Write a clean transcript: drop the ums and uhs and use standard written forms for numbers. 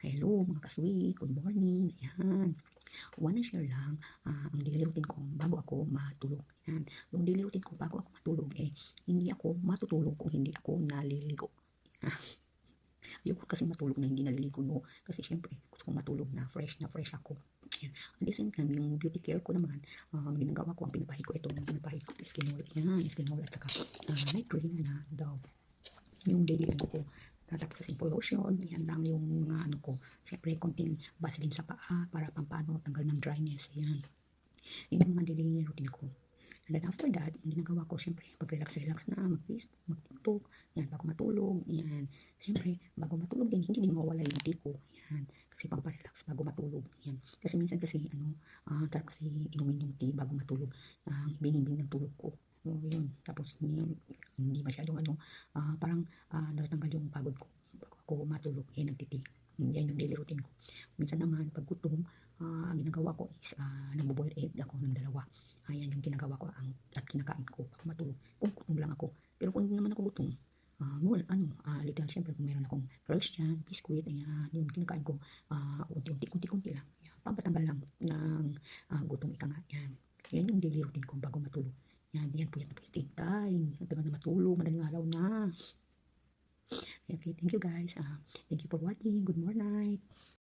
Hello mga ka-sweet, good morning. Ayan, wanna share lang ang daily routine ko bago ako matulog. Ayan, yung daily routine ko bago ako matulog hindi ako matutulog kung hindi ako naliligo. Ayoko kasi matulog na hindi naliligo, no? Kasi syempre, gusto kong matulog na fresh ako. Ayan. At the same time, yung beauty care ko naman, ginagawa ko, ang pinapahid ko ito, yung pinapahid ko, skin oil. Ayan, skin oil at saka night cream na Dove. Yung daily ano ko. Tapos sa simple lotion, yan lang yung mga ano ko. Siyempre, konting Vaseline sa paa para pampano tanggal ng dryness. Yan. Yun yung mga daily routine ko. And then after that, yung ginagawa ko, siyempre, pag relax na, mag-Facebook, mag-TikTok, yan, bago matulog, yan. Siyempre, bago matulog din, hindi din mawala yung tea ko, yan. Kasi pamparelax bago matulog, yan. Kasi minsan kasi, tarap kasi inumin yung tea bago matulog, binimbing ng tulog ko. So, yun. Tapos, hindi masyadong parang natatanggal yung pagod ko bago ako matulog, yan, nagtiti. Yan yung daily routine ko. Minsan naman, pag gutom, ang ginagawa ko is nagbo-boil egg ako ng dalawa. Ayan yung ginagawa ko at kinakain ko pag matulog. Kung gutom lang ako. Pero kung hindi naman ako gutom, little syempre kung meron akong curls dyan, biscuit, ayan, yung kinakain ko, unti-unti lang. Ayan, pampatanggal lang ng gutom ika nga. Yan. Yan yung daily routine ko bago matulog. Yan, yan po yan na po yung time. Tagal na matulog, madaling araw na. Okay, thank you guys. Thank you for watching. Good morning.